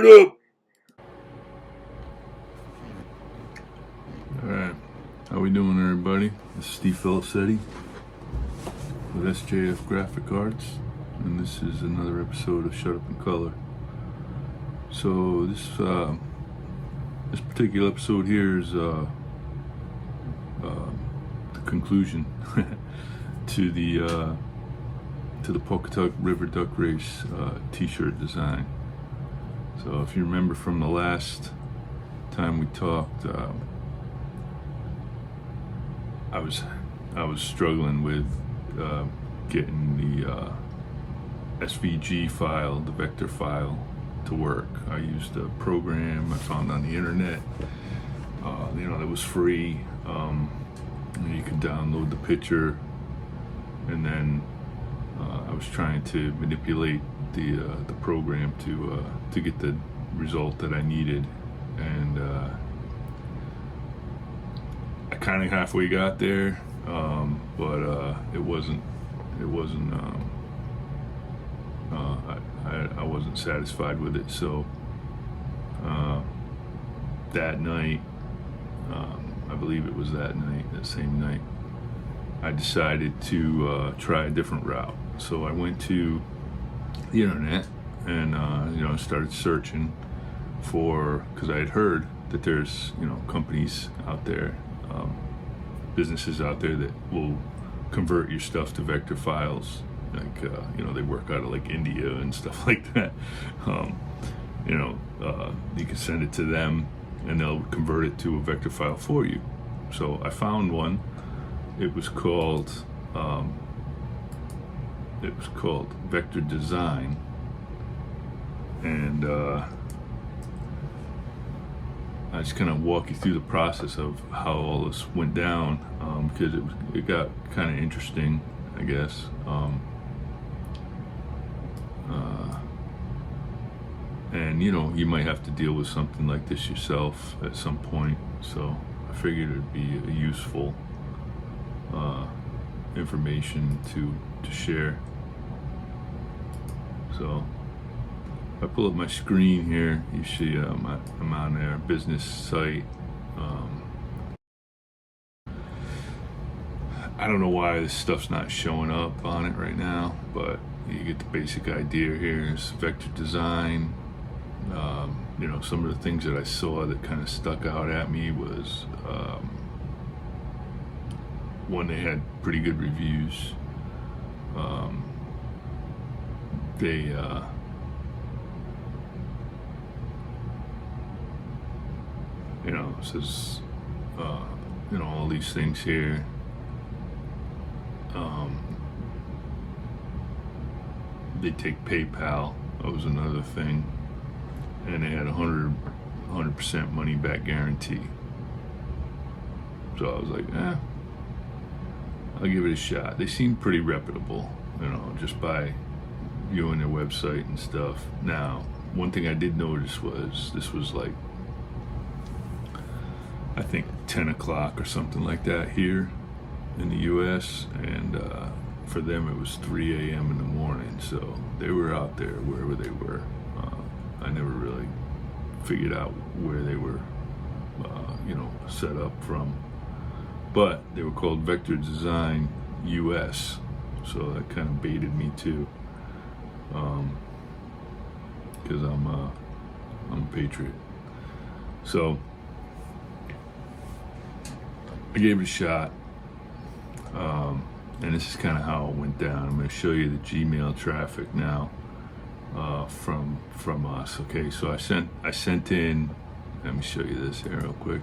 Shut up! Alright, how we doing everybody? This is Steve Felicetti with SJF Graphic Arts, and this is another episode of Shut Up in Color. So this particular episode here is the conclusion to the Pawcatuck River Duck Race t-shirt design. So if you remember from the last time we talked, I was struggling with getting the SVG file, the vector file, to work. I used a program I found on the internet, that was free. You could download the picture, and then I was trying to manipulate the program to get the result that I needed, and I kind of halfway got there, but it wasn't. I wasn't satisfied with it. So that night, I believe it was that same night, I decided to try a different route. So I went to the internet and started searching for, because I had heard that there's companies out there, businesses out there that will convert your stuff to vector files. Like they work out of like India and stuff like that. You can send it to them and they'll convert it to a vector file for you. So I found one. It was called Vector Design, and I just kind of walk you through the process of how all this went down, because it got kind of interesting, I guess. And you might have to deal with something like this yourself at some point, so I figured it'd be a useful information to share. So if I pull up my screen here, you see I'm on their business site. I don't know why this stuff's not showing up on it right now, but you get the basic idea here. It's vector design. Some of the things that I saw that kind of stuck out at me was, one, they had pretty good reviews. It says, all these things here. They take PayPal. That was another thing. And they had 100% money back guarantee. So I was like, I'll give it a shot. They seem pretty reputable, just by viewing their website and stuff. Now, one thing I did notice was this was like, I think 10 o'clock or something like that here in the US, and for them it was 3 a.m. in the morning, so they were out there wherever they were. I never really figured out where they were set up from, but they were called Vector Design US, so that kind of baited me too, because I'm a patriot. So I gave it a shot, and this is kind of how it went down. I'm going to show you the Gmail traffic now from us. Okay, so I sent in. Let me show you this here real quick.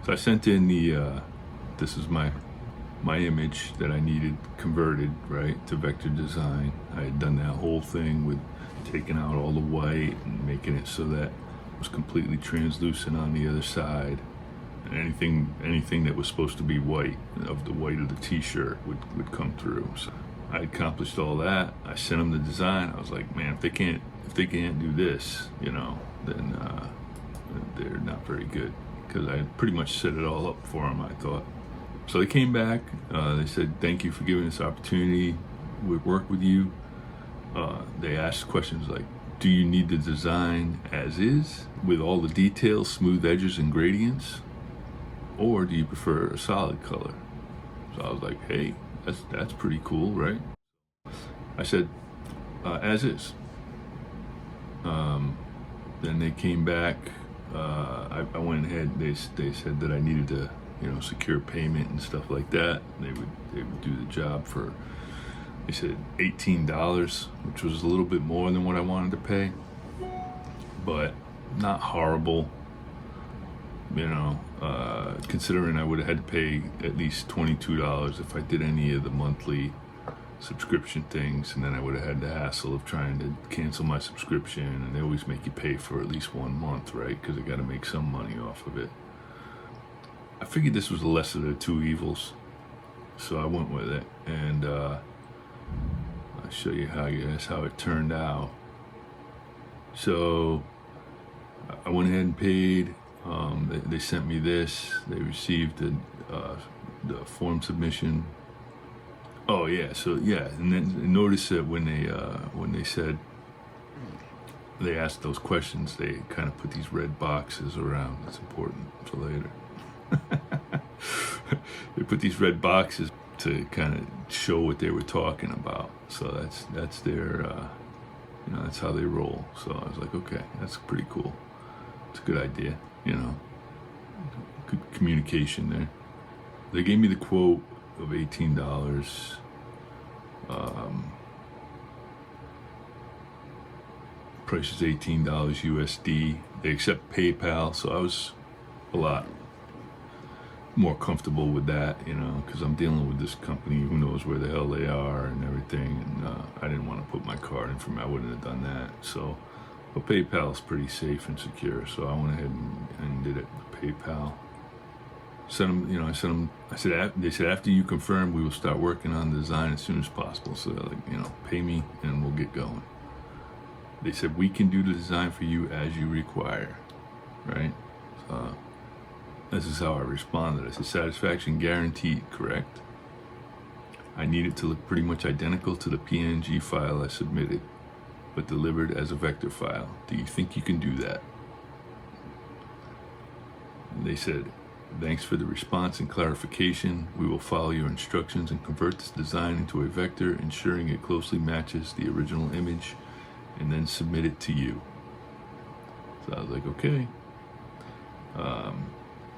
So I sent in this is my image that I needed converted right to vector design. I had done that whole thing with taking out all the white and making it so that it was completely translucent on the other side. Anything that was supposed to be white, of the white of the t-shirt, would come through. So I accomplished all that. I sent them the design. I was like, man, if they can't do this, then they're not very good, because I pretty much set it all up for them, I thought. So they came back. They said, thank you for giving us the opportunity to work with you. They asked questions like, Do you need the design as is with all the details, smooth edges, and gradients? Or do you prefer a solid color? So I was like, hey, that's pretty cool, right? I said, as is. Then they came back. I went ahead. They said that I needed to, secure payment and stuff like that. They would do the job for. They said $18, which was a little bit more than what I wanted to pay, but not horrible. Considering I would have had to pay at least $22 if I did any of the monthly subscription things, and then I would have had the hassle of trying to cancel my subscription, and they always make you pay for at least 1 month, right? Because they got to make some money off of it. I figured this was the lesser of the two evils, so I went with it, and I'll show you how it turned out. So I went ahead and paid. They sent me this. They received the form submission. Oh yeah, so yeah, and then notice that when they said they asked those questions, they kind of put these red boxes around. It's important for later. They put these red boxes to kind of show what they were talking about. So that's their, that's how they roll. So I was like, okay, that's pretty cool. It's a good idea, good communication there. They gave me the quote of $18. Price is $18 USD. They accept PayPal, so I was a lot more comfortable with that, because I'm dealing with this company who knows where the hell they are and everything, and I didn't want to put my card in for me. I wouldn't have done that. So, but PayPal is pretty safe and secure, so I went ahead and did it with PayPal. They said after you confirm, we will start working on the design as soon as possible. So they're like, pay me and we'll get going. They said, we can do the design for you as you require, right? So this is how I responded. I said, satisfaction guaranteed, correct? I need it to look pretty much identical to the PNG file I submitted, but delivered as a vector file. Do you think you can do that? And they said, thanks for the response and clarification. We will follow your instructions and convert this design into a vector, ensuring it closely matches the original image, and then submit it to you. So I was like, okay.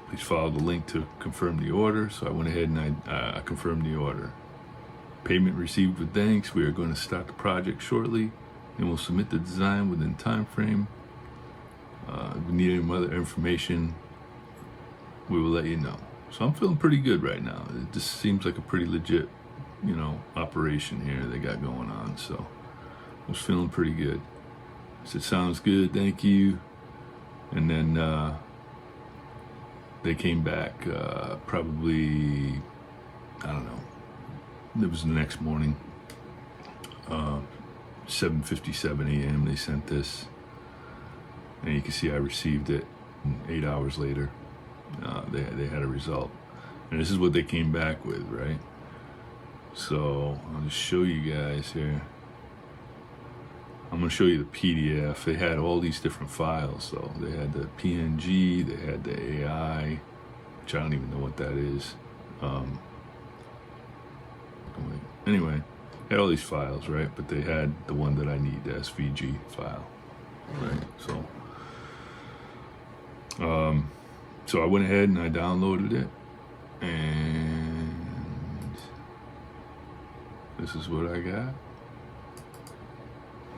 Please follow the link to confirm the order. So I went ahead and I confirmed the order. Payment received with thanks. We are going to start the project shortly, and we'll submit the design within time frame. If we need any other information, we will let you know. So I'm feeling pretty good right now. It just seems like a pretty legit, operation here they got going on. So I was feeling pretty good. I said, sounds good, thank you. And then they came back probably, I don't know, it was the next morning, 7:57 a.m. they sent this. And you can see I received it 8 hours later. They had a result, and this is what they came back with, right? So I'll just show you guys here. I'm going to show you the PDF. They had all these different files. So they had the PNG, they had the AI, which I don't even know what that is. Anyway, they had all these files, right? But they had the one that I need, the SVG file, right? So I went ahead and I downloaded it, and this is what I got.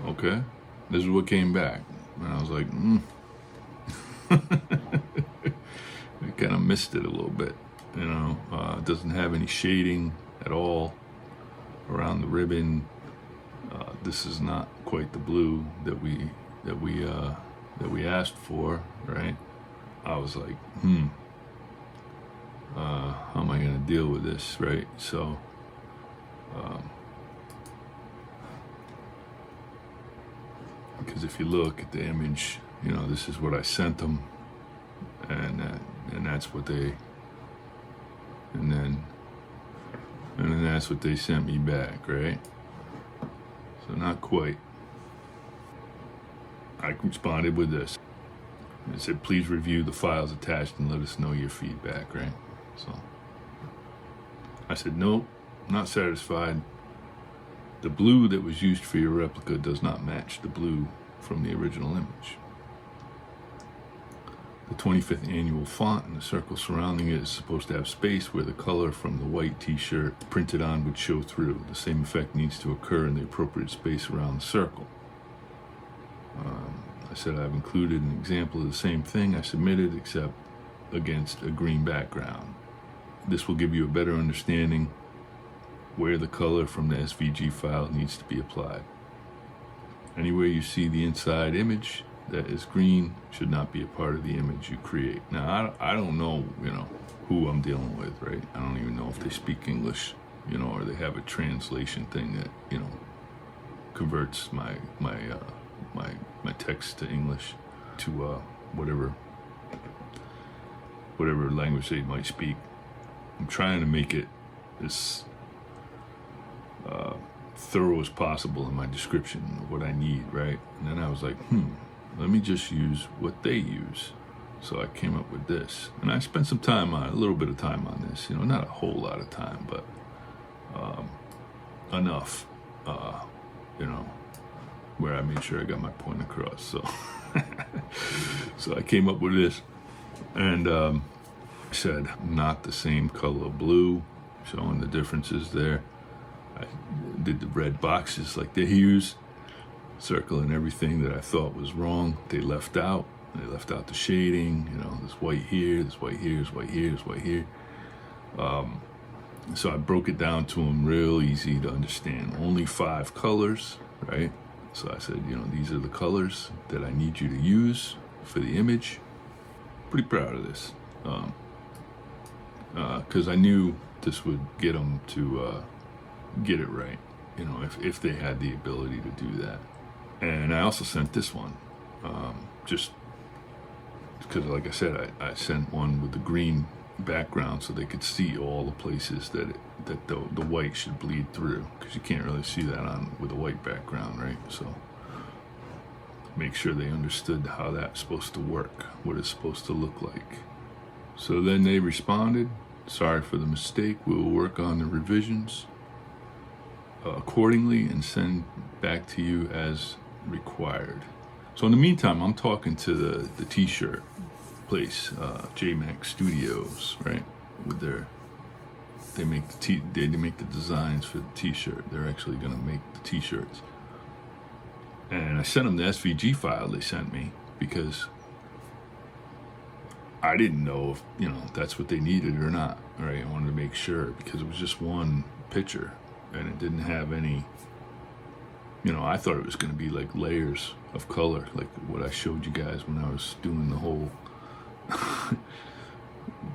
Okay, this is what came back, and I was like, I kind of missed it a little bit, it doesn't have any shading at all around the ribbon. This is not quite the blue that we asked for, right? I was like, how am I gonna deal with this, right? So, because if you look at the image, this is what I sent them, and that's what they, and then that's what they sent me back, right? So not quite. I responded with this. It said, please review the files attached and let us know your feedback, right? So I said, nope, not satisfied. The blue that was used for your replica does not match the blue from the original image. The 25th annual font and the circle surrounding it is supposed to have space where the color from the white t-shirt printed on would show through. The same effect needs to occur in the appropriate space around the circle. I said I've included an example of the same thing I submitted, except against a green background. This will give you a better understanding where the color from the SVG file needs to be applied. Anywhere you see the inside image that is green should not be a part of the image you create. Now, I don't know, who I'm dealing with, right? I don't even know if they speak English, or they have a translation thing that, converts my text to English to whatever language they might speak. I'm trying to make it as thorough as possible in my description of what I need, right? And then I was like, let me just use what they use. So I came up with this, and I spent some time on a little bit of time on this, not a whole lot of time, but enough, where I made sure I got my point across. So so I came up with this, and said not the same color blue, showing the differences there. I did the red boxes like they use, circling everything that I thought was wrong. They left out the shading, this white here, this white here, this white here, this white here. So I broke it down to them real easy to understand. Only 5 colors, right? So I said, these are the colors that I need you to use for the image. Pretty proud of this, because I knew this would get them to get it right, if they had the ability to do that. And I also sent this one, just because, like I said, I sent one with the green background so they could see all the places that the white should bleed through, because you can't really see that with a white background, right? So make sure they understood how that's supposed to work, what it's supposed to look like. So then they responded, sorry for the mistake, we will work on the revisions accordingly and send back to you as required. So in the meantime, I'm talking to the t-shirt place, JMac Studios, right? They make the designs for the t-shirt. They're actually gonna make the t-shirts. And I sent them the SVG file they sent me, because I didn't know if that's what they needed or not, right? I wanted to make sure, because it was just one picture and it didn't have any, I thought it was going to be like layers of color, like what I showed you guys when I was doing the whole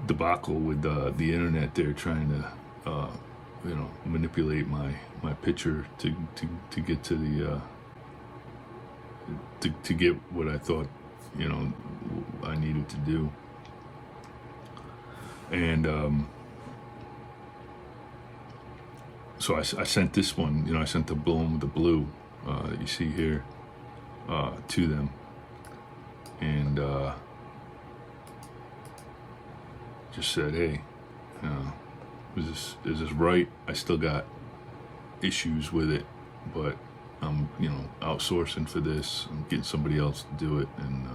debacle with the internet there, trying to manipulate my picture to get to the to get what I thought I needed to do. And so I sent this one, I sent the one with the blue that you see here to them, and just said, hey, is this right? I still got issues with it, but I'm outsourcing for this. I'm getting somebody else to do it, and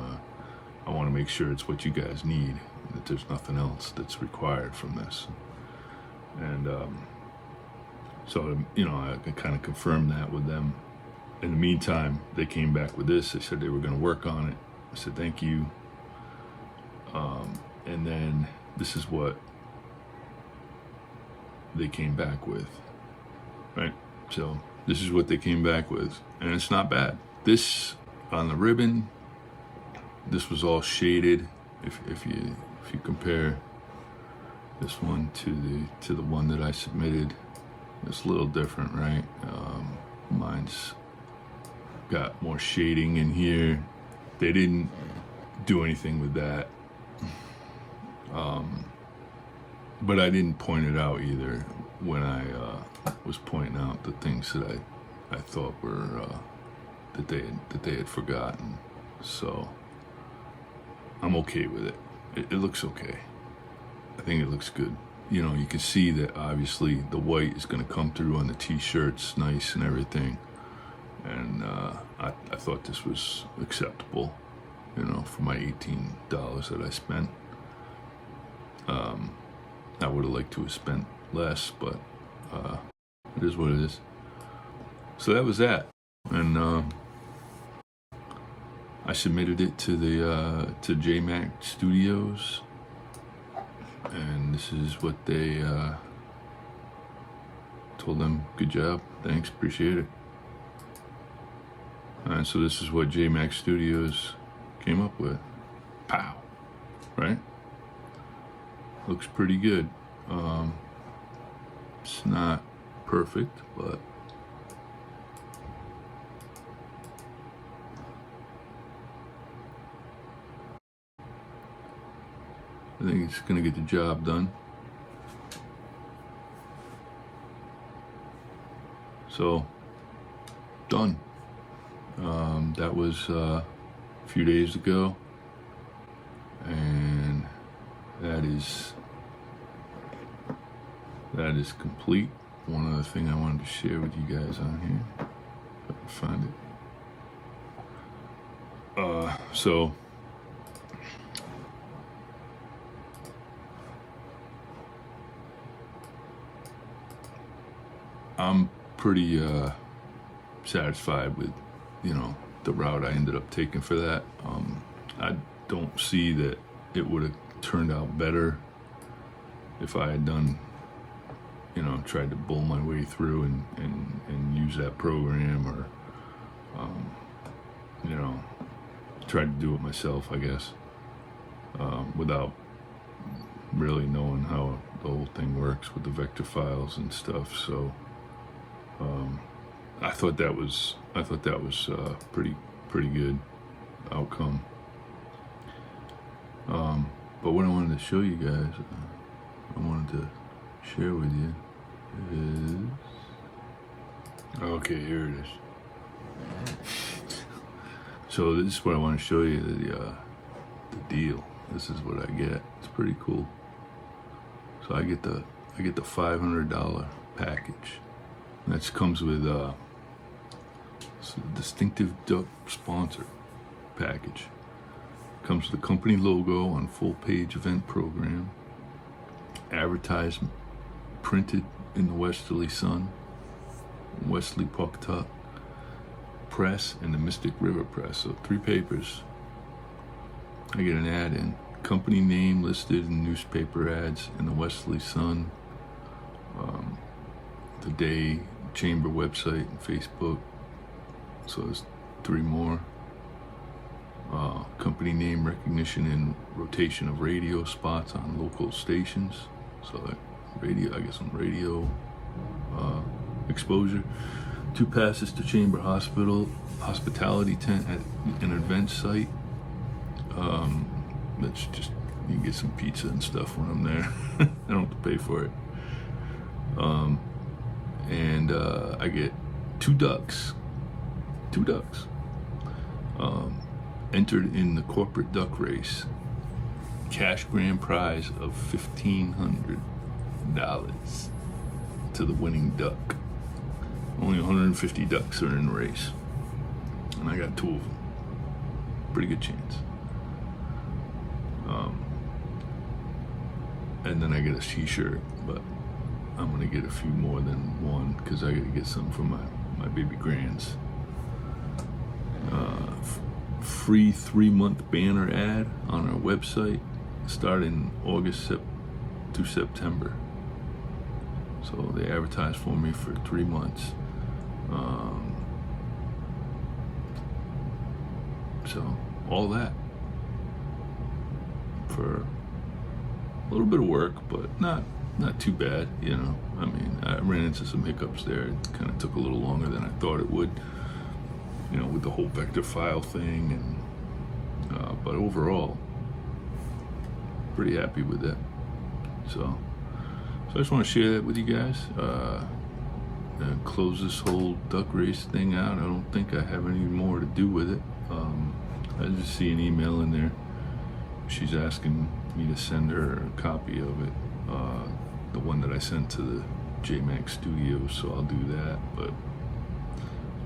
I want to make sure it's what you guys need, that there's nothing else that's required from this. And so I kind of confirmed that with them. In the meantime, they came back with this. They said they were going to work on it. I said thank you. And then this is what they came back with, right? So this is what they came back with, and it's not bad. This on the ribbon, this was all shaded. If you compare this one to the one that I submitted, it's a little different, right? Mine's got more shading in here. They didn't do anything with that, but I didn't point it out either when I was pointing out the things that I thought were that they had forgotten. So I'm okay with it. It looks okay. I think it looks good. You know, you can see that obviously the white is going to come through on the t-shirts, nice and everything. And I thought this was acceptable, you know, for my $18 that I spent. I would have liked to have spent less, but it is what it is. So that was that. And I submitted it to the to JMac Studios, and this is what they told them. Good job, thanks, appreciate it. And so this is what JMac Studios came up with. Pow, right? Looks pretty good. It's not perfect, but I think it's gonna get the job done. So, done. That was a few days ago, and that is complete. One other thing I wanted to share with you guys on here, if I can find it. So I'm pretty satisfied with, you know, the route I ended up taking for that. I don't see that it would have turned out better if I had done, you know, tried to bull my way through and use that program, or you know, tried to do it myself, I guess, without really knowing how the whole thing works with the vector files and stuff. So I thought that was pretty good outcome. But what I wanted to show you guys, I wanted to share with you is, okay, here it is. So this is what I want to show you, the deal. This is what I get. It's pretty cool. So I get the $500 package. That comes with a distinctive duck sponsor package. Comes with the company logo on full-page event program, advertisement printed in the Westerly Sun, Westerly Pawcatuck Press, and the Mystic River Press. So 3 papers. I get an ad in. Company name listed in newspaper ads in the Westerly Sun, the Day Chamber website and Facebook. So there's 3 more. Company name recognition and rotation of radio spots on local stations. So like radio, I guess, on radio exposure. 2 passes to Chamber hospitality tent at an event site. That's just, you can get some pizza and stuff when I'm there. I don't have to pay for it. And I get 2 ducks. 2 ducks. Entered in the corporate duck race. Cash grand prize of $1,500 to the winning duck. Only 150 ducks are in the race, and I got 2 of them. Pretty good chance. And then I get a t-shirt, but I'm gonna get a few more than one because I gotta get some for my baby grands. Free 3-month banner ad on our website starting August through September. So they advertised for me for 3 months. So all that for a little bit of work, but not too bad, you know. I mean, I ran into some hiccups there. It kind of took a little longer than I thought it would, you know, with the whole vector file thing, and but overall, pretty happy with that. So I just want to share that with you guys. Close this whole duck race thing out. I don't think I have any more to do with it. I just see an email in there. She's asking me to send her a copy of it, the one that I sent to the JMax Studios, so I'll do that. But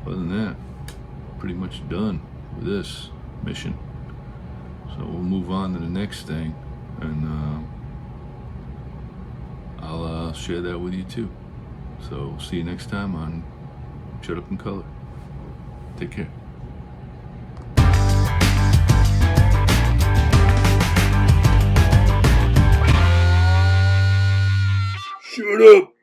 other than that, pretty much done with this mission. So we'll move on to the next thing, and I'll share that with you too. So see you next time on Shut Up in Color. Take care. Shut up!